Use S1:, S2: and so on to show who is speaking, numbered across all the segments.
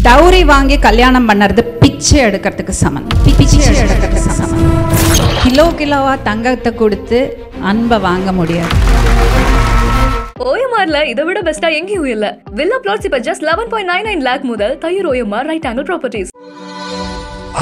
S1: Dowry வாங்கி கல்யாணம் பண்ணுறது பிச்சை எடுக்கிறதுக்கு சமம். பிச்சை எடுக்கிறதுக்கு சமம். கிலோவா தங்கத்தை கொடுத்து அன்பை வாங்க முடியாது.
S2: OMRல இதை விட பெஸ்டா எங்கேயும் இல்ல. வில்லா பிளாட்ஸ் இப்ப just 11.99 lakh முதல் Thaiyur OMR right angle properties.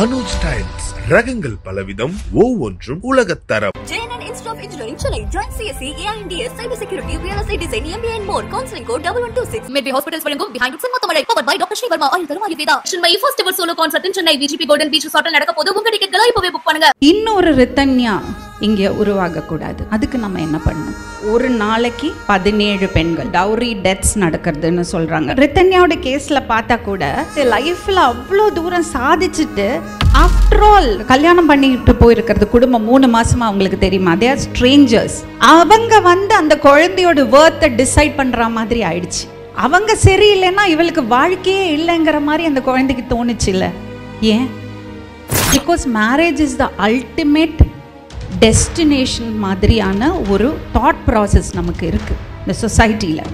S3: Anuj styles ரகங்கள் பலவிதம், ஒவ்வொன்றும் உலகத்தரம்.
S4: JNN Institute of Engineering Chennai. Join CSC, AINDS, Cyber Security, Real Estate Design, MBA and more. Counseling code 1126. Medway Hospitals வழங்கும் Behind Books Mottamazhai. Powered by Dr. Sri Verma Oil Tharum Ayurveda. Chennai first ever solo concert in Chennai. VGP Golden Beach Resort நடக்க போது. உங்க டிக்கெட்களை இப்பவே book பண்ணுங்க.
S1: இன்னொரு ரித்தன்யா இங்கே உருவாக கூடாது. அதுக்கு நம்ம என்ன பண்ணணும்? ஒரு நாளைக்கு 17 பெண்கள் டவுரி டெத்ஸ் நடக்கிறதுன்னு சொல்றாங்க. ரித்தன்யாவோட கேஸ்ல பார்த்தா கூட லைஃப்ல அவ்வளோ தூரம் சாதிச்சுட்டு ஆஃப்டர் ஆல் கல்யாணம் பண்ணிட்டு போயிருக்கிறது குடும்பம் 3 மாசமா அவங்களுக்கு தெரியுமா? They are strangers. அவங்க அந்த குழந்தையோட வேர்த்தை டிசைட் பண்ற மாதிரி ஆயிடுச்சு. அவங்க சரியில்லைன்னா இவளுக்கு வாழ்க்கையே இல்லைங்கிற மாதிரி அந்த குழந்தைக்கு தோணுச்சு இல்ல? ஏன்? Because marriage is the ultimate destination மாதிரியான ஒரு தாட் ப்ராசஸ் நமக்கு இருக்குது இந்த சொசைட்டியில்.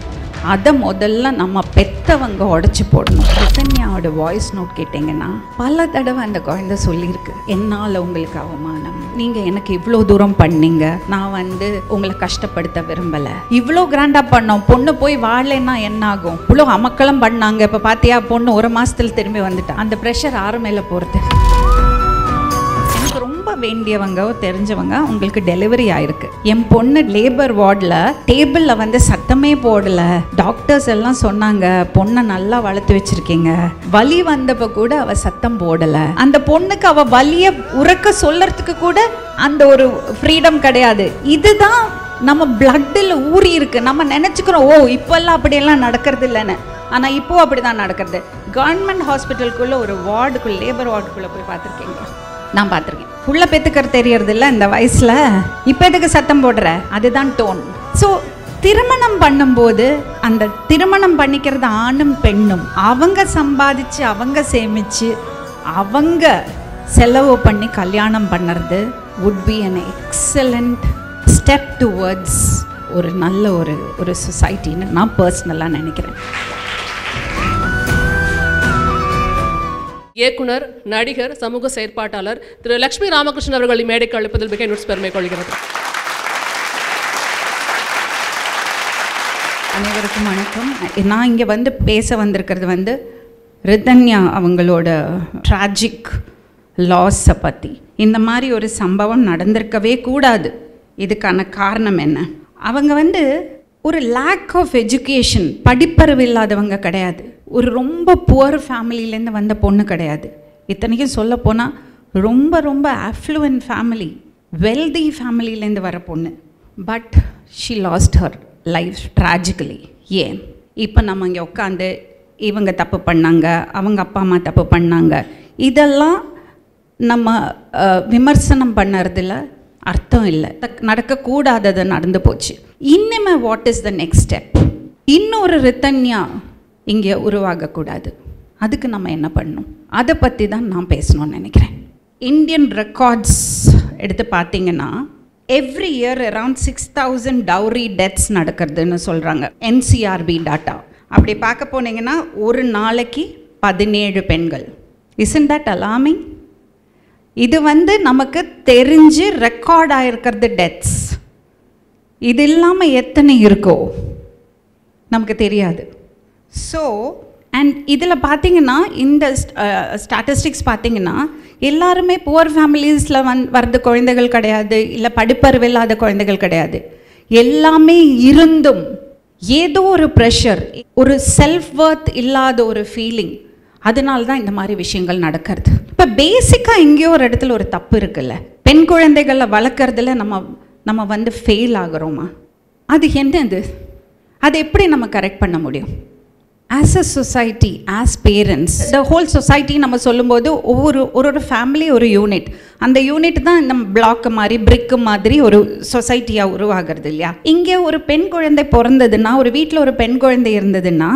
S1: அதை முதல்ல நம்ம பெற்றவங்க உடச்சி போடணும். ரித்தன்யாவோட வாய்ஸ் நோட் கேட்டிங்கன்னா பல தடவை அந்த குழந்தை சொல்லியிருக்கு, என்னால் உங்களுக்கு அவமானம், நீங்கள் எனக்கு இவ்வளோ தூரம் பண்ணீங்க, நான் உங்களை கஷ்டப்படுத்த விரும்பலை, இவ்வளோ கிராண்டாக பண்ணோம், பொண்ணு போய் வாழலைன்னா என்ன ஆகும், இவ்வளோ அமக்களும் பண்ணாங்க, இப்போ பார்த்தியா பொண்ணு 1 மாதத்தில் திரும்பி வந்துட்டா. அந்த ப்ரெஷர் யாரு மேலே போகிறது? ரொம்ப வேண்டியவங்க தெரிஞ்சவங்க உங்களுக்கு டெலிவரி ஆயிருக்கு. என் பொண்ணு லேபர் வார்டில் டேபிளில் சத்தமே போடல. டாக்டர்ஸ் எல்லாம் சொன்னாங்க பொண்ணை நல்லா வளர்த்து வச்சிருக்கீங்க, வலி வந்தப்ப கூட அவ சத்தம் போடல. அந்த பொண்ணுக்கு அவ வலிய உறக்க சொல்றதுக்கு கூட அந்த ஒரு ஃப்ரீடம் கிடையாது. இதுதான் நம்ம பிளட்டில் ஊறி இருக்கு. நம்ம நினைச்சுக்கிறோம் ஓ இப்பெல்லாம் அப்படியெல்லாம் நடக்கிறது இல்லைன்னு. ஆனால் இப்போ அப்படிதான் நடக்கிறது. கவர்மெண்ட் ஹாஸ்பிட்டலுக்குள்ள ஒரு வார்டுக்குள்ள லேபர் வார்டுக்குள்ள போய் பார்த்துருக்கீங்க? நான் பார்த்துருக்கேன். புள்ள பெற்றுக்கிற தெரியறது இல்லை இந்த வயசில். இப்போ எதுக்கு சத்தம் போடுற? அதுதான் டோன். ஸோ திருமணம் பண்ணும்போது அந்த திருமணம் பண்ணிக்கிறது ஆணும் பெண்ணும் அவங்க சம்பாதிச்சு அவங்க சேமித்து அவங்க செலவு பண்ணி கல்யாணம் பண்ணுறது would be an excellent step towards ஒரு நல்ல ஒரு சொசைட்டின்னு நான் பர்சனலாக நினைக்கிறேன்.
S5: இயக்குனர், நடிகர், சமூக செயற்பாட்டாளர் திரு லட்சுமி ராமகிருஷ்ணன் அவர்கள் மேடைக்கு அழைப்பதில் மிக பெருமை கொள்கிறது.
S1: அனைவருக்கும் வணக்கம். நான் இங்கே பேச வந்திருக்கிறது ரித்தன்யா அவங்களோட ட்ராஜிக் லாஸை பற்றி. இந்த மாதிரி ஒரு சம்பவம் நடந்திருக்கவே கூடாது. இதுக்கான காரணம் என்ன? அவங்க ஒரு லேக் ஆஃப் எஜுகேஷன், படிப்பறிவு இல்லாதவங்க கிடையாது. ஒரு ரொம்ப புவர் ஃபேமிலியிலேருந்து வந்த பொண்ணு கிடையாது. இத்தனைக்கும் சொல்ல போனால் ரொம்ப ரொம்ப அஃப்ளூவன்ட் ஃபேமிலி, வெல்தி ஃபேமிலியிலேருந்து வர பொண்ணு. But she last her life ட்ராஜிக்கலி. ஏன்? இப்போ நம்ம இங்கே உட்காந்து இவங்க தப்பு பண்ணாங்க, அவங்க அப்பா அம்மா தப்பு பண்ணாங்க, இதெல்லாம் நம்ம விமர்சனம் பண்ணுறதுல அர்த்தம் இல்லை. நடக்கக்கூடாதது நடந்து போச்சு. இன்னுமே what is the next step? இன்னொரு ரித்தன்யா இங்கே உருவாகக்கூடாது. அதுக்கு நம்ம என்ன பண்ணணும்? அதை பற்றி தான் நான் பேசணும்னு நினைக்கிறேன். இந்தியன் ரெக்கார்ட்ஸ் எடுத்து பார்த்தீங்கன்னா every year around 6000 dowry deaths நடக்கிறதுன்னு சொல்கிறாங்க. NCRB data. அப்படி பார்க்க போனீங்கன்னா ஒரு நாளைக்கு 17 பெண்கள். Isn't that alarming? இது நமக்கு தெரிஞ்சு ரெக்கார்ட் ஆகிருக்கிறது டெத்ஸ். இது இல்லாமல் எத்தனை இருக்கோ நமக்கு தெரியாது. ஸோ அண்ட் இதில் பார்த்தீங்கன்னா இந்த ஸ்டாட்டிஸ்டிக்ஸ் பார்த்தீங்கன்னா எல்லாருமே புவர் ஃபேமிலிஸில் வர்றது குழந்தைகள் கிடையாது, இல்லை படிப்பறிவு இல்லாத குழந்தைகள் கிடையாது. எல்லாமே இருந்தும் ஏதோ ஒரு ப்ரெஷர், ஒரு செல்ஃப் வர்த் இல்லாத ஒரு ஃபீலிங், அதனால தான் இந்த மாதிரி விஷயங்கள் நடக்கிறது. இப்போ பேசிக்காக எங்கேயோ ஒரு இடத்துல ஒரு தப்பு இருக்குல்ல. பெண் குழந்தைகளை வளர்க்குறதுல நம்ம ஃபெயில் ஆகிறோமா? அது என்னது? அதை எப்படி நம்ம கரெக்ட் பண்ண முடியும்? As a society, as parents, the whole society நம்ம சொல்லும்போது ஒரு ஃபேமிலி ஒரு யூனிட். அந்த யூனிட் தான் இந்த பிளாக்கு மாதிரி பிரிக்கு மாதிரி ஒரு சொசைட்டியாக உருவாகிறது இல்லையா? இங்கே ஒரு பெண் குழந்தை பிறந்ததுன்னா, ஒரு வீட்டில் ஒரு பெண் குழந்தை இருந்ததுன்னா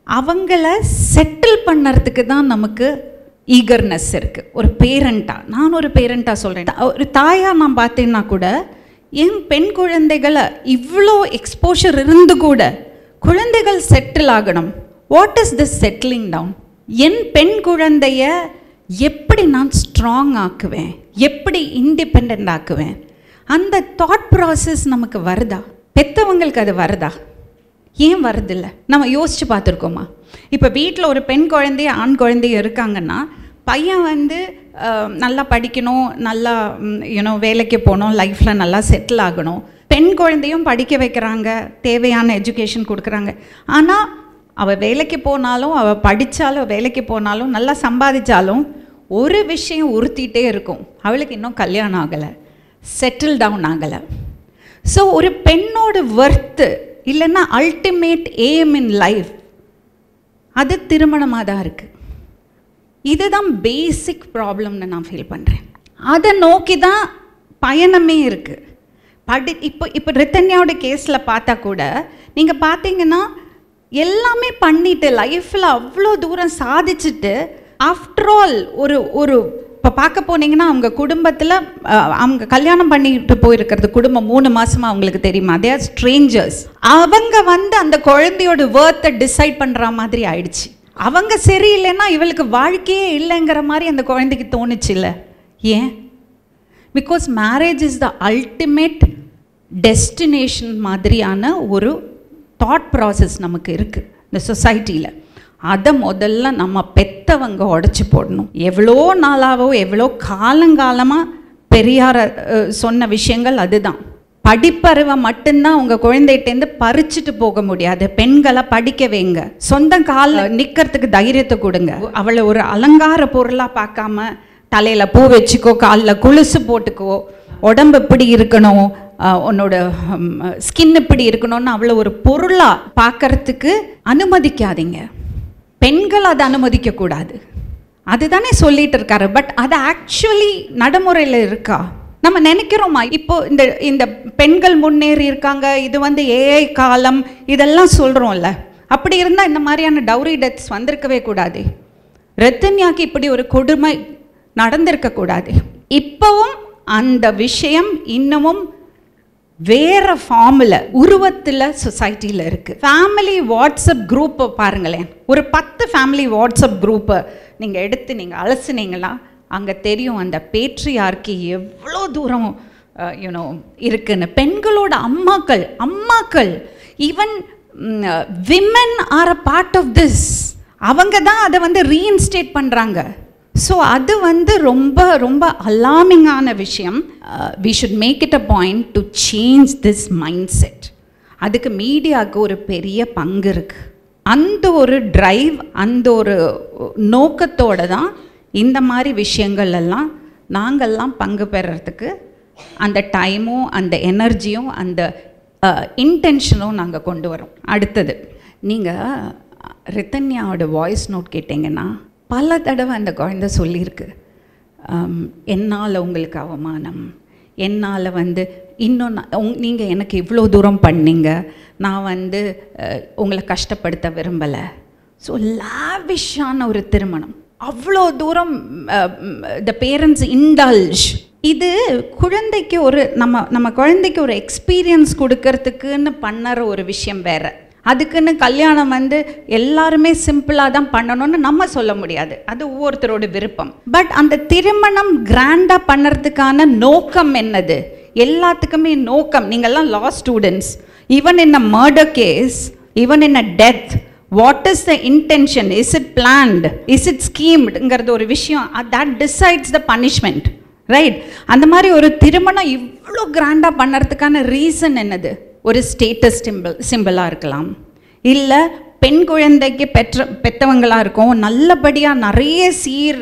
S1: அவங்கள செட்டில் பண்ணுறதுக்கு தான் நமக்கு ஈகர்னஸ் இருக்குது. ஒரு பேரண்ட்டாக, நான் ஒரு பேரண்ட்டாக சொல்கிறேன், ஒரு தாயாக நான் பார்த்தேன்னா கூட என் பெண் குழந்தைகளை இவ்வளோ எக்ஸ்போஷர் இருந்து கூட குழந்தைகள் செட்டில் ஆகணும். What is this settling down? என் பெண் குழந்தைய எப்படி நான் ஸ்ட்ராங் ஆக்குவேன், எப்படி இண்டிபெண்ட் ஆக்குவேன், அந்த தாட் ப்ராசஸ் நமக்கு வருதா? பெற்றவங்களுக்கு அது வருதா? ஏன் வருதில்ல? நம்ம யோசித்து பார்த்துருக்கோமா? இப்போ வீட்டில் ஒரு பெண் குழந்தைய ஆண் குழந்தைய இருக்காங்கன்னா, பையன் வந்து நல்லா படிக்கணும், நல்லா வேலைக்கு போகணும், லைஃப்பில் நல்லா செட்டில் ஆகணும். பெண் குழந்தையும் படிக்க வைக்கிறாங்க, தேவையான எஜுகேஷன் கொடுக்குறாங்க. ஆனால் அவள் வேலைக்கு போனாலும், அவள் படித்தாலும், வேலைக்கு போனாலும், நல்லா சம்பாதிச்சாலும் ஒரு விஷயம் உறுத்திட்டே இருக்கும், அவளுக்கு இன்னும் கல்யாணம் ஆகலை, செட்டில் டவுன் ஆகலை. ஸோ ஒரு பெண்ணோட ஒர்த்து இல்லைன்னா அல்டிமேட் எய்ம் இன் லைஃப் அது திருமணமாக தான் இருக்குது. இதுதான் பேசிக் ப்ராப்ளம்னு நான் ஃபீல் பண்ணுறேன். அதை நோக்கி தான் பயணமே இருக்குது. இப்போ ரித்தன்யாவோட கேஸில் பார்த்தா கூட நீங்கள் பார்த்தீங்கன்னா எல்லாமே பண்ணிட்டு லைஃப்பில் அவ்வளோ தூரம் சாதிச்சுட்டு ஆஃப்டர் ஆல் ஒரு இப்போ பார்க்க போனீங்கன்னா அவங்க குடும்பத்தில் அவங்க கல்யாணம் பண்ணிட்டு போயிருக்கிறது குடும்பம் 3 மாதமாக அவங்களுக்கு தெரியுமா? They are strangers. அவங்க வந்து அந்த குழந்தையோட வேர்த்தை டிசைட் பண்ணுற மாதிரி ஆயிடுச்சு. அவங்க சரியில்லைன்னா இவளுக்கு வாழ்க்கையே இல்லைங்கிற மாதிரி அந்த குழந்தைக்கு தோணுச்சு இல்லை? ஏன்? Because marriage is the ultimate destination மாதிரியான ஒரு தாட் ப்ராசஸ் நமக்கு இருக்குது இந்த சொசைட்டியில். அதை முதல்ல நம்ம பெற்றவங்க உடச்சி போடணும். எவ்வளோ நாளாவோ எவ்வளோ காலங்காலமாக பெரியார் சொன்ன விஷயங்கள் அதுதான். படிப்பறிவை மட்டும்தான் உங்கள் குழந்தைகிட்டேருந்து பறிச்சுட்டு போக முடியாது. பெண்களை படிக்க வைங்க, சொந்த காலில் நிற்கிறதுக்கு தைரியத்தை கொடுங்க. அவளை ஒரு அலங்கார பொருளாக பார்க்காம தலையில் பூ வச்சுக்கோ, காலில் கொலுசு போட்டுக்கோ, உடம்பு இப்படி இருக்கணும், உன்னோட ஸ்கின் இப்படி இருக்கணும்னு அவளை ஒரு பொருளாக பார்க்கறதுக்கு அனுமதிக்காதீங்க. பெண்கள் அதை அனுமதிக்கக்கூடாது, அதுதானே சொல்லிட்டு இருக்காரு. பட் அது ஆக்சுவலி நடைமுறையில் இருக்கா? நம்ம நினைக்கிறோமா? இப்போ இந்த பெண்கள் முன்னேறி இருக்காங்க, இது வந்து ஏஐ காலம், இதெல்லாம் சொல்கிறோம்ல. அப்படி இருந்தால் இந்த மாதிரியான டவுரி டெத்ஸ் வந்திருக்கவே கூடாது. ரத்தன்யாக்கு இப்படி ஒரு கொடுமை நடந்திருக்கக்கூடாது. இப்போவும் அந்த விஷயம் இன்னமும் வேறு ஃபார்மில் உருவத்தில் சொசைட்டியில் இருக்குது. ஃபேமிலி வாட்ஸ்அப் குரூப்பை பாருங்களேன். ஒரு 10 ஃபேமிலி வாட்ஸ்அப் குரூப்பை நீங்கள் எடுத்து நீங்கள் அலசுனீங்களா அங்கே தெரியும் அந்த பேட்ரியார்க்கி எவ்வளோ தூரம் இருக்குன்னு. பெண்களோட அம்மாக்கள் even women are a part of this. அவங்க தான் அதை வந்து ரீஇன்ஸ்டேட் பண்ணுறாங்க. ஸோ அது வந்து ரொம்ப ரொம்ப அலார்மிங்கான விஷயம். We should make it a point to change this mindset. அதுக்கு மீடியாவுக்கு ஒரு பெரிய பங்கு இருக்குது. அந்த ஒரு ட்ரைவ், அந்த ஒரு நோக்கத்தோடு தான் இந்த மாதிரி விஷயங்கள் எல்லாம் நாங்கள்லாம் பங்கு பெறறதுக்கு அந்த டைமும் அந்த எனர்ஜியும் அந்த இன்டென்ஷனும் நாங்கள் கொண்டு வரோம். அடுத்தது, நீங்கள் ரித்தன்யாவோட வாய்ஸ் நோட் கேட்டிங்கன்னா பல தடவை அந்த குழந்தை சொல்லியிருக்கு, என்னால் உங்களுக்கு அவமானம், என்னால் வந்து இன்னும் நீங்கள் எனக்கு இவ்வளோ தூரம் பண்ணீங்க, நான் வந்து உங்களை கஷ்டப்படுத்த விரும்பலை. ஸோ லாவிஷான ஒரு திருமணம், அவ்வளோ தூரம் த பேரண்ட்ஸ் இண்டல்ஜ். இது குழந்தைக்கு ஒரு நம்ம குழந்தைக்கு ஒரு எக்ஸ்பீரியன்ஸ் கொடுக்கறதுக்குன்னு பண்ணுற ஒரு விஷயம் வேறு. அதுக்குன்னு கல்யாணம் வந்து எல்லாருமே சிம்பிளாக தான் பண்ணணும்னு நம்ம சொல்ல முடியாது, அது ஒவ்வொருத்தரோட விருப்பம். பட் அந்த திருமணம் கிராண்டாக பண்ணுறதுக்கான நோக்கம் என்னது? எல்லாத்துக்குமே நோக்கம். நீங்கள்லாம் law students. Even in a murder case, even in a death, what is the intention? Is it planned? Is it ஸ்கீம்டுங்கிறது ஒரு விஷயம். That decides the punishment, right? அந்த மாதிரி ஒரு திருமணம் இவ்வளோ கிராண்டாக பண்ணுறதுக்கான ரீசன் என்னது? ஒரு ஸ்டேட்டஸ் சிம்பிளாக இருக்கலாம், இல்லை பெண் குழந்தைக்கு பெற்றவங்களாக இருக்கும், நல்லபடியாக நிறைய சீர்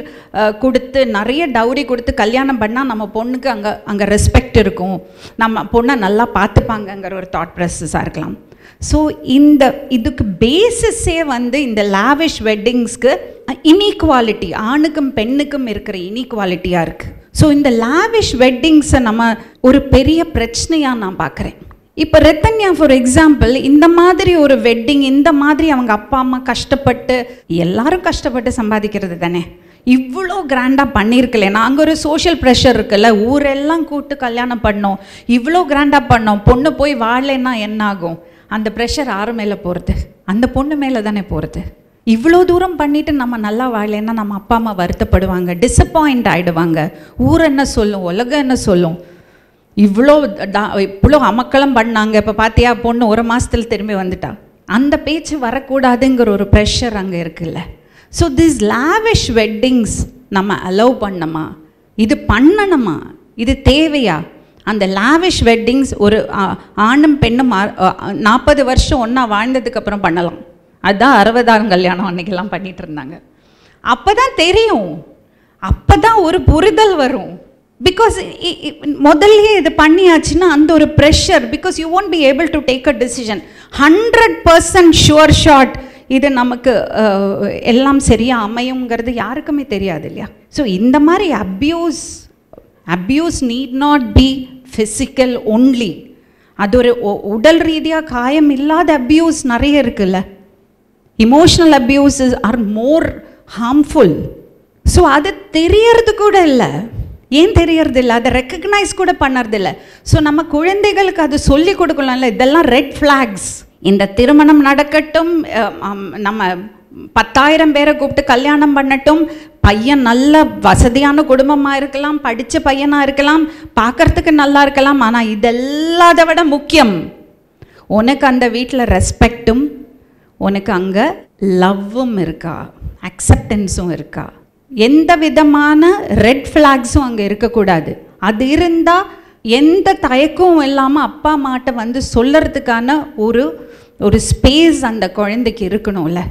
S1: கொடுத்து நிறைய டவுரி கொடுத்து கல்யாணம் பண்ணால் நம்ம பொண்ணுக்கு அங்கே ரெஸ்பெக்ட் இருக்கும், நம்ம பொண்ணை நல்லா பார்த்துப்பாங்கங்கிற ஒரு தாட் ப்ராசஸாக இருக்கலாம். ஸோ இதுக்கு பேசிஸே வந்து இந்த லாவிஷ் வெட்டிங்ஸ்க்கு இனீக்வாலிட்டி, ஆணுக்கும் பெண்ணுக்கும் இருக்கிற இனீக்வாலிட்டியாக இருக்குது. ஸோ இந்த லாவிஷ் வெட்டிங்ஸை நம்ம ஒரு பெரிய பிரச்சனையாக நான் பார்க்குறேன். இப்போ ரத்தன்யா ஃபார் எக்ஸாம்பிள், இந்த மாதிரி ஒரு வெட்டிங், இந்த மாதிரி அவங்க அப்பா அம்மா கஷ்டப்பட்டு, எல்லாரும் கஷ்டப்பட்டு சம்பாதிக்கிறது தானே, இவ்வளோ கிராண்டாக பண்ணியிருக்கலன்னா அங்கே ஒரு சோஷியல் ப்ரெஷர் இருக்குல்ல, ஊரெல்லாம் கூப்பிட்டு கல்யாணம் பண்ணோம், இவ்வளோ கிராண்டாக பண்ணோம், பொண்ணு போய் வாழலைன்னா என்ன ஆகும்? அந்த ப்ரெஷர் யார் மேலே போகிறது? அந்த பொண்ணு மேலே தானே போகிறது. இவ்வளோ தூரம் பண்ணிவிட்டு நம்ம நல்லா வாழலைன்னா நம்ம அப்பா அம்மா வருத்தப்படுவாங்க, டிசப்பாயிண்ட் ஆகிடுவாங்க. ஊர் என்ன சொல்லும், உலகம் என்ன சொல்லும், இவ்வளோ அமக்களம் பண்ணாங்க, இப்போ பார்த்தியா பொண்ணு 1 மாதத்தில் திரும்பி வந்துட்டா. அந்த பேச்சு வரக்கூடாதுங்கிற ஒரு ப்ரெஷர் அங்கே இருக்குல்ல. ஸோ திஸ் லாவிஷ் வெட்டிங்ஸ் நம்ம அலோவ் பண்ணணுமா, இது பண்ணணுமா, இது தேவையா? அந்த லாவிஷ் வெட்டிங்ஸ் ஒரு ஆணும் பெண்ணும் 40 வருஷம் ஒன்றா வாழ்ந்ததுக்கப்புறம் பண்ணலாம். அதுதான் 60ஆம் கல்யாணம் அன்றைக்கெல்லாம் பண்ணிகிட்டு இருந்தாங்க. அப்போ தான் தெரியும், அப்போ தான் ஒரு புரிதல் வரும். பிகாஸ் முதல்லையே இது பண்ணியாச்சுன்னா அந்த ஒரு pressure, because you won't be able to take a decision 100% sure shot இது நமக்கு எல்லாம் சரியாக அமையுங்கிறது யாருக்குமே தெரியாது இல்லையா. ஸோ இந்த மாதிரி abuse need not be physical only. அது ஒரு உடல் ரீதியாக காயம் இல்லாத அப்யூஸ் நிறைய இருக்குல்ல. Emotional abuses are more harmful. So அது தெரியறது கூட இல்லை. ஏன் தெரியறது இல்லை? அதை ரெக்கக்னைஸ் கூட பண்ணுறதில்ல. ஸோ நம்ம குழந்தைகளுக்கு அது சொல்லி கொடுக்கலாம்ல, இதெல்லாம் ரெட் ஃப்ளாக்ஸ். இந்த திருமணம் நடக்கட்டும், நம்ம 10,000 பேரை கூப்பிட்டு கல்யாணம் பண்ணட்டும், பையன் நல்ல வசதியான குடும்பமாக இருக்கலாம், படித்த பையனாக இருக்கலாம், பார்க்குறதுக்கு நல்லா இருக்கலாம், ஆனால் இதெல்லாத விட முக்கியம் உனக்கு அந்த வீட்டில் ரெஸ்பெக்டும், உனக்கு அங்கே லவ்வும் இருக்கா, அக்செப்டன்ஸும் இருக்கா. எந்த விதமான ரெட் ஃப்ளாக்ஸும் அங்கே இருக்கக்கூடாது. அது இருந்தால் எந்த தயக்கமும் இல்லாமல் அப்பா அம்மாட்ட வந்து சொல்லறதுக்கான ஒரு ஸ்பேஸ் அந்த குழந்தைக்கு இருக்கணும்ல.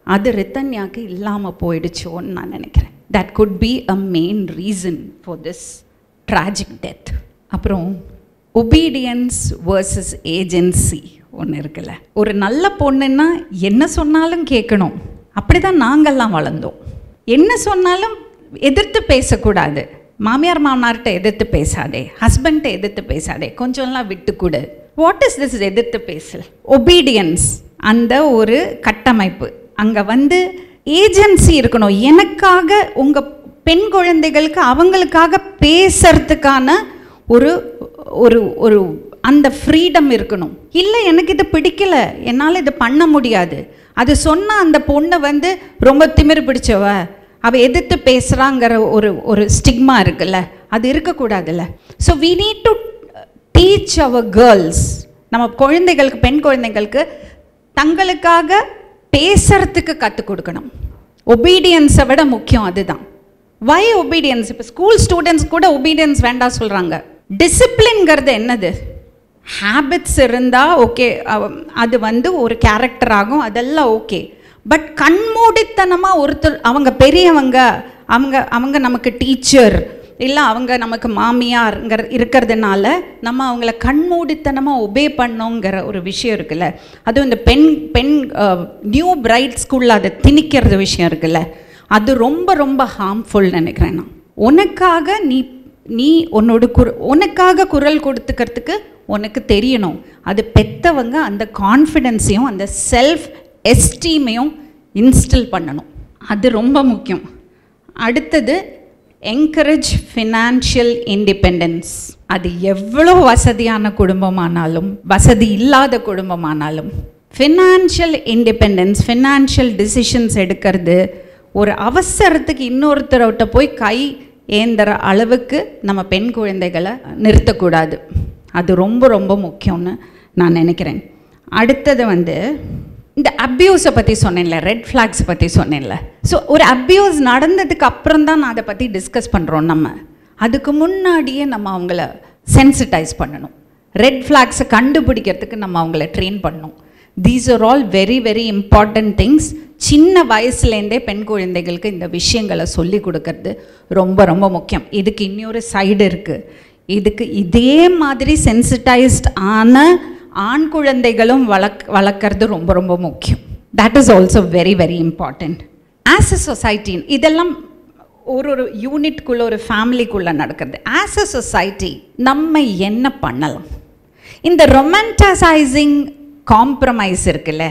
S1: அது ரித்தன்யாவுக்கு இல்லாமல் போயிடுச்சோன்னு நான் நினைக்கிறேன். That could be a main reason for this tragic death. அப்புறம் ஒபீடியன்ஸ் வர்சஸ் ஏஜென்சி ஒன்று இருக்குல்ல. ஒரு நல்ல பொண்ணுன்னா என்ன சொன்னாலும் கேட்கணும். அப்படி தான் நாங்கள்லாம் வளர்ந்தோம். என்ன சொன்னாலும் எதிர்த்து பேசக்கூடாது. மாமியார் மாமனார்கிட்ட எதிர்த்து பேசாதே, ஹஸ்பண்ட்டை எதிர்த்து பேசாதே, கொஞ்சம்லாம் விட்டு கொடு. வாட் இஸ் திஸ் எதிர்த்து பேசல்? ஒபீடியன்ஸ், அந்த ஒரு கட்டமைப்பு. அங்கே வந்து ஏஜென்சி இருக்கணும். எனக்காக உங்கள் பெண் குழந்தைகளுக்கு அவங்களுக்காக பேசுறதுக்கான ஒரு ஒரு ஒரு அந்த ஃப்ரீடம் இருக்கணும். இல்லை எனக்கு இது பிடிக்கல, என்னால் இது பண்ண முடியாது, அது சொன்னால் அந்த பொண்ணை வந்து ரொம்ப திமிரு பிடிச்சவ, அவள் எதிர்த்து பேசுகிறாங்கிற ஒரு ஸ்டிக்மா இருக்குல்ல, அது இருக்கக்கூடாதுல்ல. So we need to teach our girls, நம்ம குழந்தைகளுக்கு, பெண் குழந்தைகளுக்கு தங்களுக்காக பேசுறதுக்கு கற்றுக் கொடுக்கணும். ஒபீடியன்ஸை விட முக்கியம் அதுதான். வை ஒபீடியன்ஸ்? இப்போ ஸ்கூல் ஸ்டூடெண்ட்ஸ் கூட ஒபீடியன்ஸ் வேண்டாம் சொல்கிறாங்க. டிசிப்ளின்ங்கிறது என்னது? ஹேபிட்ஸ் இருந்தால் ஓகே, அது வந்து ஒரு கேரக்டர் ஆகும், அதெல்லாம் ஓகே. பட் கண்மூடித்தனமாக ஒருத்தர், அவங்க பெரியவங்க, அவங்க நமக்கு டீச்சர், இல்லை அவங்க நமக்கு மாமியார்ங்கிற இருக்கிறதுனால நம்ம அவங்கள கண்மூடித்தனமாக ஒபே பண்ணோங்கிற ஒரு விஷயம் இருக்குல்ல. அதுவும் இந்த பெண் நியூ பிரைட் ஸ்கூலில் அதை திணிக்கிறது விஷயம் இருக்குல்ல, அது ரொம்ப ரொம்ப ஹார்ம்ஃபுல் நினைக்கிறேன் நான். உனக்காக நீ உனக்காக குரல் கொடுத்துக்கிறதுக்கு உனக்கு தெரியணும். அது பெற்றவங்க அந்த கான்ஃபிடென்ஸையும் அந்த செல்ஃப் எஸ்டீமையும் இன்ஸ்டில் பண்ணணும். அது ரொம்ப முக்கியம். அடுத்தது என்கரேஜ் ஃபினான்ஷியல் இண்டிபெண்டன்ஸ். அது எவ்வளோ வசதியான குடும்பமானாலும் வசதி இல்லாத குடும்பமானாலும் ஃபினான்ஷியல் இண்டிபெண்டன்ஸ், ஃபினான்ஷியல் டிசிஷன்ஸ் எடுக்கிறது, ஒரு அவசரத்துக்கு இன்னொருத்தர்கிட்ட போய் கை ஏந்துற அளவுக்கு நம்ம பெண் குழந்தைகளை நிறுத்தக்கூடாது. அது ரொம்ப ரொம்ப முக்கியம்னு நான் நினைக்கிறேன். அடுத்தது வந்து இந்த அப்யூஸை பற்றி சொன்னேன்ல, ரெட் ஃப்ளாக்ஸை பற்றி சொன்னேன்ல. ஸோ ஒரு அப்யூஸ் நடந்ததுக்கு அப்புறம் தான் நான் அதை பற்றி டிஸ்கஸ் பண்ணுறோம். நம்ம அதுக்கு முன்னாடியே நம்ம அவங்கள சென்சிட்டைஸ் பண்ணணும். ரெட் ஃப்ளாக்ஸை கண்டுபிடிக்கிறதுக்கு நம்ம அவங்கள ட்ரெயின் பண்ணணும். These are all very very important things. சின்ன வயசுலேருந்தே பெண் குழந்தைகளுக்கு இந்த விஷயங்களை சொல்லி கொடுக்கறது ரொம்ப ரொம்ப முக்கியம். இதுக்கு இன்னொரு சைடு இருக்குது. இதுக்கு இதே மாதிரி சென்சிட்டைஸ்ட் ஆன ஆண் குழந்தைகளும் வளர்க்குறது ரொம்ப ரொம்ப முக்கியம். That is also very very important. As a society இதெல்லாம் ஒரு யூனிட்குள்ளே, ஒரு ஃபேமிலிக்குள்ளே நடக்கிறது. ஆஸ் அ சொசைட்டி நம்ம என்ன பண்ணலாம்? இந்த ரொமான்டிசைசிங் காம்ப்ரமைஸ் இருக்குல்ல,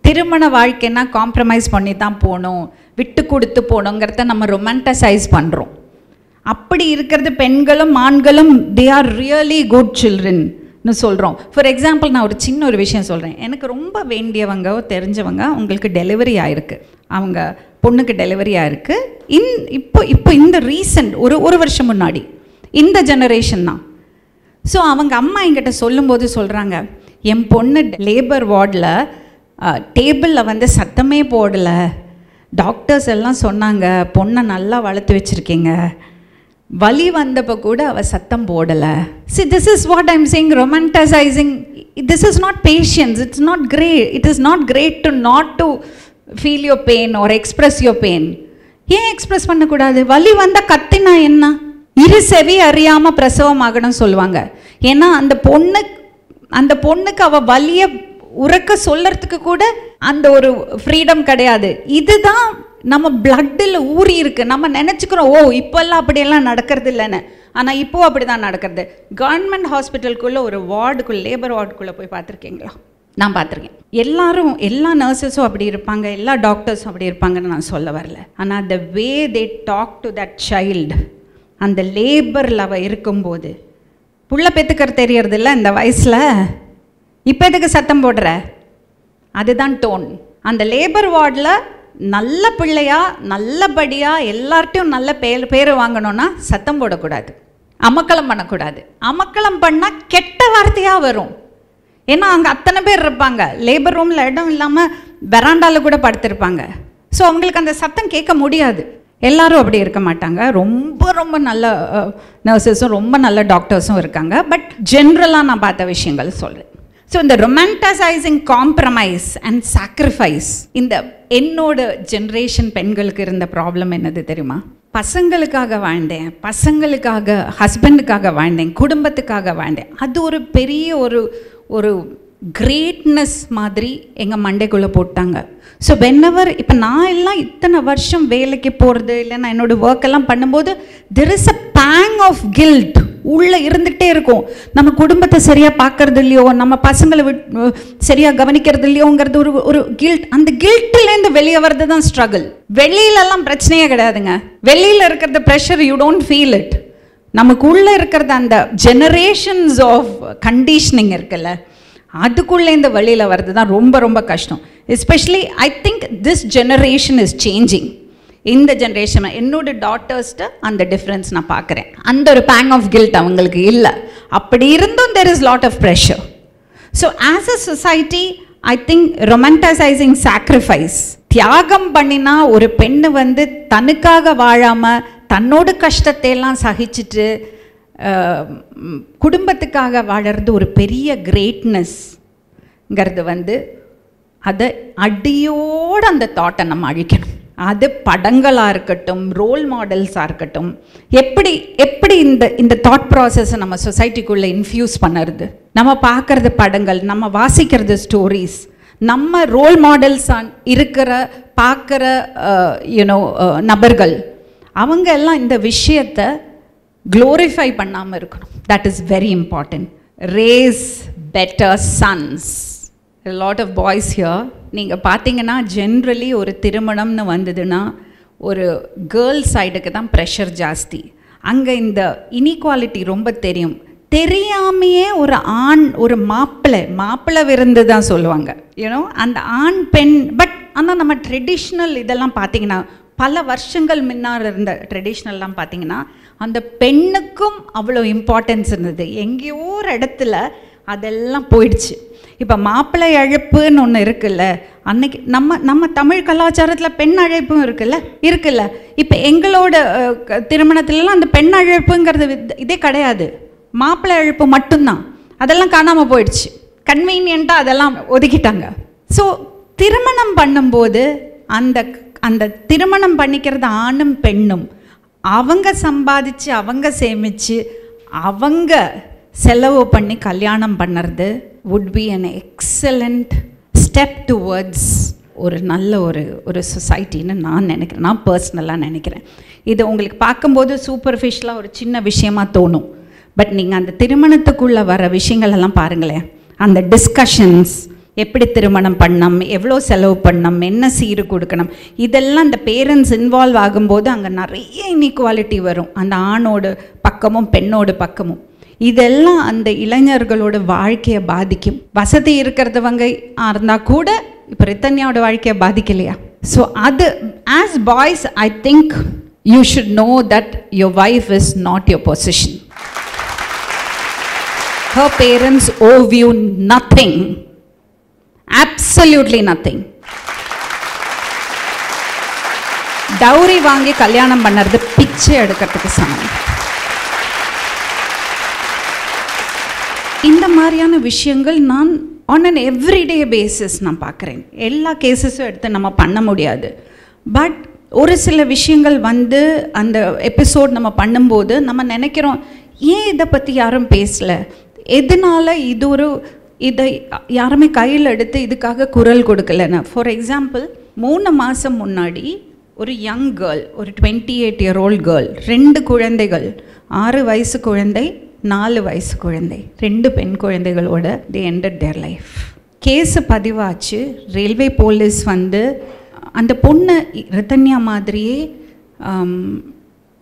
S1: திருமண வாழ்க்கைன்னா காம்ப்ரமைஸ் பண்ணி தான் போகணும், விட்டு கொடுத்து போகணுங்கிறத நம்ம ரொமான்டிசைஸ் பண்ணுறோம். அப்படி இருக்கிறது பெண்களும் ஆண்களும், they are really good children, சொல்கிறோம். ஃபார் எக்ஸாம்பிள் நான் ஒரு சின்ன ஒரு விஷயம் சொல்கிறேன். எனக்கு ரொம்ப வேண்டியவங்க தெரிஞ்சவங்க அவங்களுக்கு டெலிவரி ஆகிருக்கு, அவங்க பொண்ணுக்கு டெலிவரி ஆகிருக்கு. இப்போ இந்த ரீசெண்ட் ஒரு வருஷம் முன்னாடி இந்த ஜெனரேஷன் தான். ஸோ அவங்க அம்மா என்கிட்ட சொல்லும்போது சொல்கிறாங்க, என் பொண்ணு லேபர் வார்டில் டேபிளில் வந்து சத்தமே போடலை, டாக்டர்ஸ் எல்லாம் சொன்னாங்க பொண்ணை நல்லா வளர்த்து வச்சுருக்கீங்க, வலி வந்தப்போ கூட அவள் சத்தம் போடலை. See, this is what I'm saying, romanticizing. This is not patience. It's not great. It is not great to not to feel your pain or express your pain. ஏன் எக்ஸ்பிரஸ் பண்ணக்கூடாது? வலி வந்தால் கத்தினா என்ன? இரு செவி அறியாமல் பிரசவம் ஆகணும்னு சொல்லுவாங்க. ஏன்னா அந்த பொண்ணுக்கு அவள் வலியை உறக்க சொல்கிறதுக்கு கூட அந்த ஒரு ஃப்ரீடம் கிடையாது. இதுதான் நம்ம பிளட்டில் ஊறி இருக்குது. நம்ம நினச்சிக்கிறோம் ஓ இப்போல்லாம் அப்படியெல்லாம் நடக்கிறது இல்லைன்னு. ஆனால் இப்போது அப்படி தான் நடக்கிறது. கவர்மெண்ட் ஹாஸ்பிட்டலுக்குள்ளே ஒரு வார்டுக்குள்ளே, லேபர் வார்டுக்குள்ளே போய் பார்த்துருக்கீங்களா? நான் பார்த்துருக்கேன். எல்லா நர்சஸும் அப்படி இருப்பாங்க, எல்லா டாக்டர்ஸும் அப்படி இருப்பாங்கன்னு நான் சொல்ல வரல. ஆனால் the way they talk to that child, அந்த லேபரில் அவள் இருக்கும்போது, புள்ள பெற்றுக்கிறது தெரியறதில்ல இந்த வயசில், இப்போ எதுக்கு சத்தம் போடுற, அதுதான் டோன். அந்த லேபர் வார்டில் நல்ல பிள்ளையா நல்லபடியாக எல்லார்ட்டையும் நல்ல பேர் வாங்கணும்னா சத்தம் போடக்கூடாது, அமக்களம் பண்ணக்கூடாது. அமக்களம் பண்ணால் கெட்ட வார்த்தையாக வரும். ஏன்னா அங்கே அத்தனை பேர் இருப்பாங்க, லேபர் ரூமில் இடம் இல்லாமல் வெராண்டாவில் கூட படுத்திருப்பாங்க. ஸோ அவங்களுக்கு அந்த சத்தம் கேட்க முடியாது. எல்லாரும் அப்படி இருக்க மாட்டாங்க. ரொம்ப நல்ல நர்சஸும் ரொம்ப நல்ல டாக்டர்ஸும் இருக்காங்க. பட் ஜென்ரலாக நான் பார்த்த விஷயங்கள் சொல்கிறேன். ஸோ இந்த ரொமான்டிசைசிங் காம்ப்ரமைஸ் அண்ட் சாக்ரிஃபைஸ், இந்த என்னோட ஜென்ரேஷன் பெண்களுக்கு இருந்த ப்ராப்ளம் என்னது தெரியுமா? பசங்களுக்காக வாழ்ந்தேன், பசங்களுக்காக ஹஸ்பண்டுக்காக வாழ்ந்தேன், குடும்பத்துக்காக வாழ்ந்தேன். அது ஒரு பெரிய ஒரு கிரேட்னஸ் மாதிரி எங்கள் மண்டைக்குள்ளே போட்டாங்க. ஸோ வென்னவர் இப்போ நான் எல்லாம் இத்தனை வருஷம் வேலைக்கு போகிறது இல்லை, நான் என்னோடய ஒர்க்கெல்லாம் பண்ணும்போது there is a pang of guilt உள்ளே இருந்துகிட்டே இருக்கும். நம்ம குடும்பத்தை சரியாக பார்க்கறது இல்லையோ, நம்ம பசங்களை சரியாக கவனிக்கிறது இல்லையோங்கிறது ஒரு கில்ட். அந்த கில்ட்டிலேருந்து வெளியே வர்றது தான் ஸ்ட்ரகிள். வெளியிலலாம் பிரச்சனையே கிடையாதுங்க. வெளியில் இருக்கிறது pressure, you don't feel it. நமக்குள்ளே இருக்கிறது அந்த ஜெனரேஷன்ஸ் ஆஃப் கண்டிஷனிங் இருக்குல்ல, அதுக்குள்ளேருந்து வெளியில் வர்றது தான் ரொம்ப கஷ்டம். Especially I think this generation is changing. இந்த ஜென்ரேஷன் என்னோட டாட்டர்ஸ்ட்டு அந்த டிஃப்ரென்ஸ் நான் பார்க்குறேன். அந்த ஒரு பேங் ஆஃப் கில்ட் அவங்களுக்கு இல்லை. அப்படி இருந்தும் there is lot of pressure. So as a society I think romanticising sacrifice, தியாகம் பண்ணினா ஒரு பெண்ணு வந்து தனக்காக வாழாமல் தன்னோட கஷ்டத்தை எல்லாம் சகிச்சுட்டு குடும்பத்துக்காக வாழறது ஒரு பெரிய கிரேட்னஸ்ங்கிறது வந்து அதை அடியோடு அந்த தாட்டை நம்ம அழிக்கணும். அது படங்களாக இருக்கட்டும், ரோல் மாடல்ஸாக இருக்கட்டும், எப்படி இந்த தாட் ப்ராசஸை நம்ம சொசைட்டிக்குள்ளே இன்ஃப்யூஸ் பண்ணுறது. நம்ம பார்க்குறது படங்கள், நம்ம வாசிக்கிறது ஸ்டோரிஸ், நம்ம ரோல் மாடல்ஸாக இருக்கிற பார்க்குற நபர்கள், அவங்க எல்லாம் இந்த விஷயத்தை க்ளோரிஃபை பண்ணாமல் இருக்கணும். That is very important. Raise better sons. Lot of boys here. நீங்கள் பார்த்தீங்கன்னா ஜென்ரலி ஒரு திருமணம்னு வந்ததுன்னா ஒரு கேர்ள்ஸ் சைடுக்கு தான் ப்ரெஷர் ஜாஸ்தி. அங்கே இந்த இன்இக்வாலிட்டி ரொம்ப தெரியாமையே ஒரு மாப்பிள்ளை விருந்து தான் சொல்லுவாங்க, அந்த ஆண் பெண். பட் ஆனால் நம்ம ட்ரெடிஷ்னல் இதெல்லாம் பார்த்தீங்கன்னா, பல வருஷங்கள் முன்னால் இருந்த ட்ரெடிஷ்னல்லாம் பார்த்தீங்கன்னா அந்த பெண்ணுக்கும் அவ்வளோ இம்பார்ட்டன்ஸ் இருந்தது. எங்கேயோ ஒரு இடத்துல அதெல்லாம் போயிடுச்சு. இப்போ மாப்பிள்ளை அழைப்புன்னு ஒன்று இருக்குல்ல, அன்னைக்கு நம்ம தமிழ் கலாச்சாரத்தில் பெண் அழைப்பும் இருக்குல்ல. இப்போ எங்களோட திருமணத்துலலாம் அந்த பெண் அழைப்புங்கிறது இதே கிடையாது, மாப்பிள்ளை அழைப்பு மட்டும்தான். அதெல்லாம் காணாமல் போயிடுச்சு. கன்வீனியண்ட்டாக அதெல்லாம் ஒதுக்கிட்டாங்க. ஸோ திருமணம் பண்ணும்போது அந்த திருமணம் பண்ணிக்கிறது ஆணும் பெண்ணும் அவங்க சம்பாதிச்சு, அவங்க சேமித்து, அவங்க செலவு பண்ணி கல்யாணம் பண்ணுறது would be an excellent step towards ஒரு நல்ல ஒரு சொசைட்டின்னு நான் நினைக்கிறேன். நான் பர்சனலாக நினைக்கிறேன். இது உங்களுக்கு பார்க்கும்போது சூப்பர்ஃபிஷியலாக ஒரு சின்ன விஷயமாக தோணும். பட் நீங்கள் அந்த திருமணத்துக்குள்ளே வர விஷயங்கள் எல்லாம் பாருங்களேன். அந்த டிஸ்கஷன்ஸ், எப்படி திருமணம் பண்ணணும், எவ்வளோ செலவு பண்ணணும், என்ன சீரு கொடுக்கணும், இதெல்லாம் இந்த பேரண்ட்ஸ் இன்வால்வ் ஆகும்போது அங்கே நிறைய இன்இக்வாலிட்டி வரும். அந்த ஆணோட பக்கமும் பெண்ணோட பக்கமும். இதெல்லாம் அந்த இளைஞர்களோட வாழ்க்கையை பாதிக்கும். வசதி இருக்கிறவங்க இருந்தால் கூட இப்போ ரித்தன்யாவோட வாழ்க்கையை பாதிக்கலையா? ஸோ அது as boys I think you should know that your wife is not your position. Her parents owe you nothing. Absolutely nothing. Dowry வாங்கி கல்யாணம் பண்ணுறது பிச்சை எடுக்கிறதுக்கு சமம். இந்த மாதிரியான விஷயங்கள் நான் ஆன் அன் எவ்ரிடே பேசிஸ் நான் பார்க்குறேன். எல்லா கேசஸும் எடுத்து நம்ம பண்ண முடியாது. பட் ஒரு சில விஷயங்கள் வந்து அந்த எபிசோட் நம்ம பண்ணும்போது நம்ம நினைக்கிறோம், ஏன் இதை பற்றி யாரும் பேசலை, எதனால இதை யாருமே கையில் எடுத்து இதுக்காக குரல் கொடுக்கலன்னு. ஃபார் எக்ஸாம்பிள் 3 மாதம் முன்னாடி ஒரு யங் கேர்ள், ஒரு 28-year-old கேர்ள், 2 குழந்தைகள், 6 வயசு குழந்தை, 4 வயசு குழந்தை, 2 பெண் குழந்தைகளோட they ended their life. Case பதிவாச்சு. ரயில்வே போலீஸ் வந்து அந்த பொண்ணு ரித்தன்யா மாதிரியே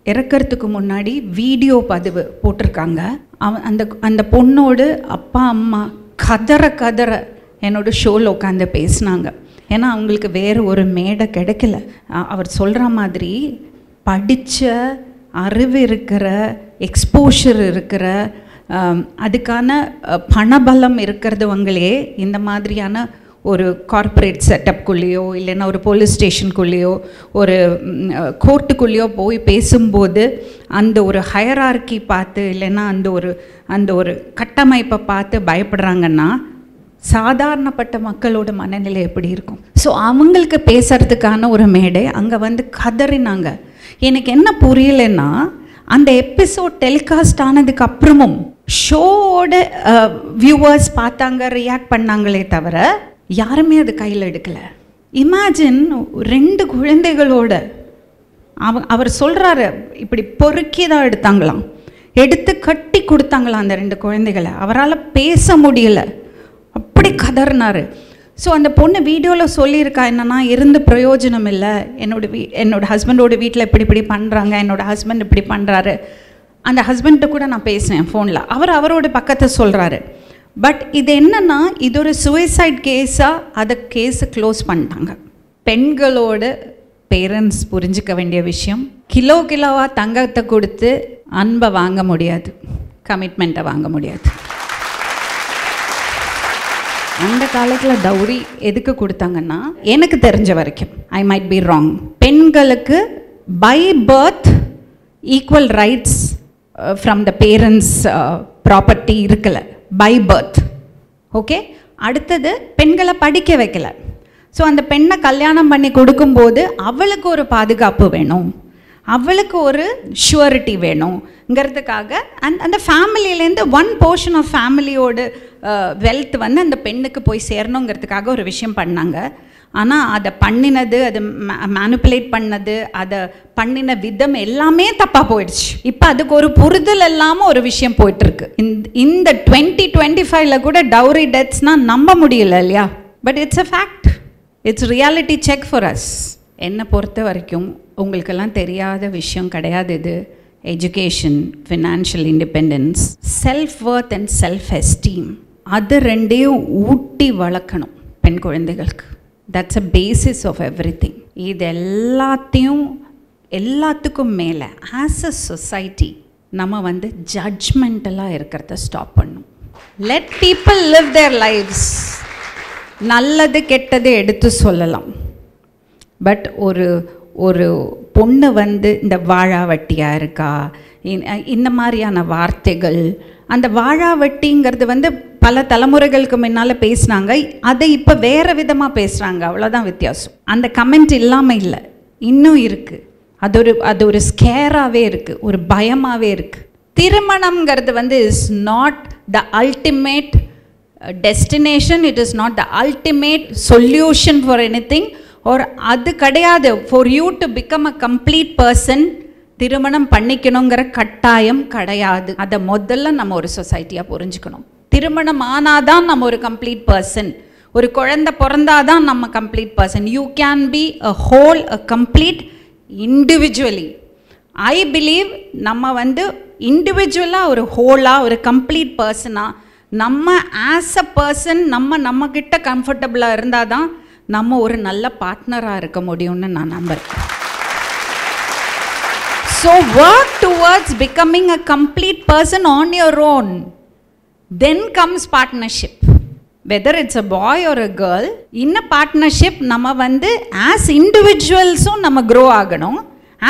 S1: இறக்கிறதுக்கு முன்னாடி வீடியோ பதிவு போட்டிருக்காங்க. அந்த பொண்ணோடு அப்பா அம்மா கதற என்னோட ஷோவில் உட்காந்து பேசினாங்க. ஏன்னா அவங்களுக்கு வேறு ஒரு மேடை கிடைக்கல. அவர் சொல்கிற மாதிரி படித்த அறிவு இருக்கிற, எக்ஸ்போஷர் இருக்கிற, அதுக்கான பணபலம் இருக்கிறவங்களே இந்த மாதிரியான ஒரு கார்ப்பரேட் செட்டப்குள்ளேயோ இல்லைன்னா ஒரு போலீஸ் ஸ்டேஷனுக்குள்ளேயோ ஒரு கோர்ட்டுக்குள்ளேயோ போய் பேசும்போது அந்த ஒரு ஹயரார்க்கி பார்த்து இல்லைன்னா அந்த ஒரு கட்டமைப்பை பார்த்து பயப்படுறாங்கன்னா சாதாரணப்பட்ட மக்களோட மனநிலை எப்படி இருக்கும்? ஸோ அவங்களுக்கு பேசுறதுக்கான ஒரு மேடை அங்கே வந்து கதறினாங்க. எனக்கு என்ன புரியலைன்னா, அந்த எபிசோட் டெலிகாஸ்ட் ஆனதுக்கு அப்புறமும் ஷோவோட வியூவர்ஸ் பார்த்தாங்க, ரியாக்ட் பண்ணாங்களே தவிர யாருமே அது கையில் எடுக்கலை. இமேஜின் 2 குழந்தைகளோட அவர் சொல்கிறாரு, இப்படி பொறுக்கி தான் எடுத்தாங்களாம், எடுத்து கட்டி கொடுத்தாங்களாம் அந்த 2 குழந்தைகளை. அவரால் பேச முடியலை, அப்படி கதறினார். ஸோ அந்த பொண்ணு வீடியோவில் சொல்லியிருக்கா என்னன்னா, இருந்து பிரயோஜனம் இல்லை, என்னோட ஹஸ்பண்டோட வீட்டில் இப்படி பண்ணுறாங்க, என்னோடய ஹஸ்பண்ட் இப்படி பண்ணுறாரு. அந்த ஹஸ்பண்ட்டை கூட நான் பேசினேன் ஃபோனில். அவரோட பக்கத்தை சொல்கிறாரு. பட் இது என்னன்னா, இது ஒரு சூசைட் கேஸாக அதை கேஸை க்ளோஸ் பண்ணிட்டாங்க. பெண்களோட பேரண்ட்ஸ் புரிஞ்சிக்க வேண்டிய விஷயம், கிலோவாக தங்கத்தை கொடுத்து அன்பை வாங்க முடியாது, கமிட்மெண்ட்டை வாங்க முடியாது. அந்த காலத்தில் டவுரி எதுக்கு கொடுத்தாங்கன்னா, எனக்கு தெரிஞ்ச வரைக்கும், ஐ மைட் பி ராங், பெண்களுக்கு by birth equal rights from the parents property இருக்கலை, பை பர்த். ஓகே, அடுத்தது பெண்களை படிக்க வைக்கல. ஸோ அந்த பெண்ணை கல்யாணம் பண்ணி கொடுக்கும்போது அவளுக்கு ஒரு பாதுகாப்பு வேணும், அவளுக்கு ஒரு ஷுவரிட்டி வேணுங்கிறதுக்காக அந்த ஃபேமிலியிலேருந்து 1 போர்ஷன் ஆஃப் ஃபேமிலியோட வெல்த் வந்து அந்த பெண்ணுக்கு போய் சேரணுங்கிறதுக்காக ஒரு விஷயம் பண்ணாங்க. ஆனால் அதை பண்ணினது, அதை மேனிப்புலேட் பண்ணது, அதை பண்ணின விதம் எல்லாமே தப்பாக போயிடுச்சு. இப்போ அதுக்கு ஒரு புரிதல் இல்லாமல் ஒரு விஷயம் போயிட்டுருக்கு. இந்த 2025 கூட டவுரி டெத்ஸ்னால் நம்ப முடியல இல்லையா? But it's a fact, it's reality check for us. என்னை பொறுத்த வரைக்கும் உங்களுக்கெல்லாம் தெரியாத விஷயம் கிடையாது இது. Education, financial independence, self worth and self esteem, அது 2ஐயும் ஊட்டி வளர்க்கணும் பெண் குழந்தைகளுக்கு. That's a basis of everything. இது எல்லாத்துக்கும் மேலே ஆஸ் அ சொசைட்டி நம்ம வந்து ஜட்ஜ்மெண்டலாக இருக்கிறத ஸ்டாப் பண்ணணும். லெட் பீப்புள் லிவ் தேர் லைஃப்ஸ். நல்லது கெட்டது எடுத்து சொல்லலாம். பட் ஒரு பொண்ணு வந்து இந்த வாழாவட்டியாக இருக்கா, இந்த மாதிரியான வார்த்தைகள், அந்த வாழாவட்டிங்கிறது வந்து பல தலைமுறைகளுக்கு முன்னால் பேசுனாங்க, அதை இப்போ வேறு விதமாக பேசுகிறாங்க, அவ்வளோதான் வித்தியாசம். அந்த கமெண்ட் இல்லாமல் இல்லை, இன்னும் இருக்குது. அது ஒரு ஸ்கேராகவே இருக்குது, ஒரு பயமாகவே இருக்குது. திருமணம்ங்கிறது வந்து is not the ultimate destination, it is not the ultimate solution for anything. ஒரு அது கிடையாது. For you to become a complete person திருமணம் பண்ணிக்கணுங்கிற கட்டாயம் கிடையாது. அதை முதல்ல நம்ம ஒரு சொசைட்டியாக புரிஞ்சுக்கணும். திருமணம் ஆனாதான் நம்ம ஒரு கம்ப்ளீட் பர்சன், ஒரு குழந்தை பிறந்தாதான் நம்ம complete person. You can be a whole, a complete individually. I believe நம்ம வந்து இண்டிவிஜுவலாக ஒரு ஹோலாக ஒரு கம்ப்ளீட் பர்சனாக நம்ம ஆஸ் அ பர்சன் நம்மக்கிட்ட கம்ஃபர்டபுளாக இருந்தால் தான் நம்ம ஒரு நல்ல பார்ட்னராக இருக்க முடியும்னு நான் நம்புகிறேன். So work towards becoming a complete person on your own. Then comes partnership. Whether it's a boy or a girl, in a partnership நம்ம வந்து ஆஸ் இண்டிவிஜுவல்ஸும் நம்ம க்ரோ ஆகணும்,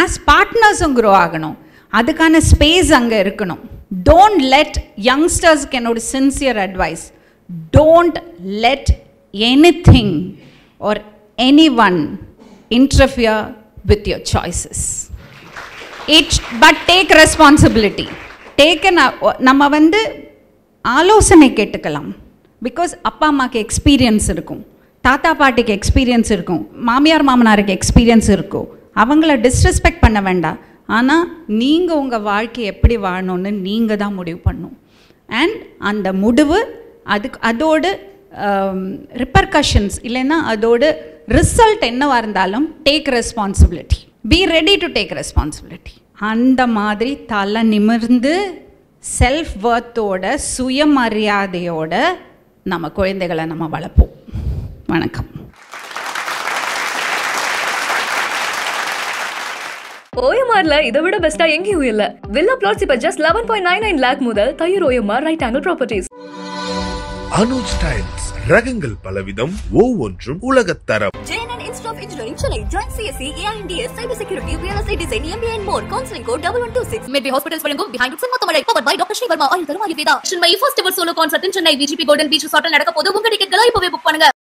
S1: ஆஸ் பார்ட்னர்ஸும் க்ரோ ஆகணும். அதுக்கான ஸ்பேஸ் அங்கே இருக்கணும். டோன்ட் லெட் யங்ஸ்டர்ஸ்க்கு என்னோட sincere advice, don't let anything or anyone interfere with your choices. But take responsibility. நம்ம வந்து ஆலோசனை கேட்டுக்கலாம். பிகாஸ் அப்பா அம்மாவுக்கு எக்ஸ்பீரியன்ஸ் இருக்கும், தாத்தா பாட்டிக்கு எக்ஸ்பீரியன்ஸ் இருக்கும், மாமியார் மாமனாருக்கு எக்ஸ்பீரியன்ஸ் இருக்கும். அவங்கள டிஸ்ரெஸ்பெக்ட் பண்ண வேண்டாம். ஆனால் நீங்கள் உங்கள் வாழ்க்கையை எப்படி வாழணும்னு நீங்கள் தான் முடிவு பண்ணணும். அண்ட் அந்த முடிவு அதோடு ரிப்பர்கஷன்ஸ் இல்லைன்னா அதோட ரிசல்ட் என்னவாக இருந்தாலும் take responsibility, be ready to take responsibility. அந்த மாதிரி தலை நிமிர்ந்து செல்ஃப் வர்த்தோட சுயமரியாதையோட நம்ம குழந்தைகளை நம்ம வளர்ப்போம். வணக்கம்.
S2: OMRல இதை விட பெஸ்டா எங்கேயும் இல்ல. வில்லா பிளாட்ஸ் இப்ப just 11.99 lakh முதல் Thaiyur OMR right angle properties.
S3: Anuj styles ரகங்கள் பலவிதம், ஒவ்வொன்றும் உலகத்தரம்.
S4: JNN Institute of Engineering Chennai. Join CSE, AINDS, Cyber Security, Real Estate Design, MBA and more. Counseling code 1126. Medway Hospitals வழங்கும் Behind Books மொத்தமழை. Powered by Dr. Sri Verma. ஆயுள் தரும் Ayurveda. Chinmay first ever solo concert in Chennai. VGP Golden Beach Resort நடக்க போது. உங்க டிக்கெட்களை இப்பவே book பண்ணுங்க.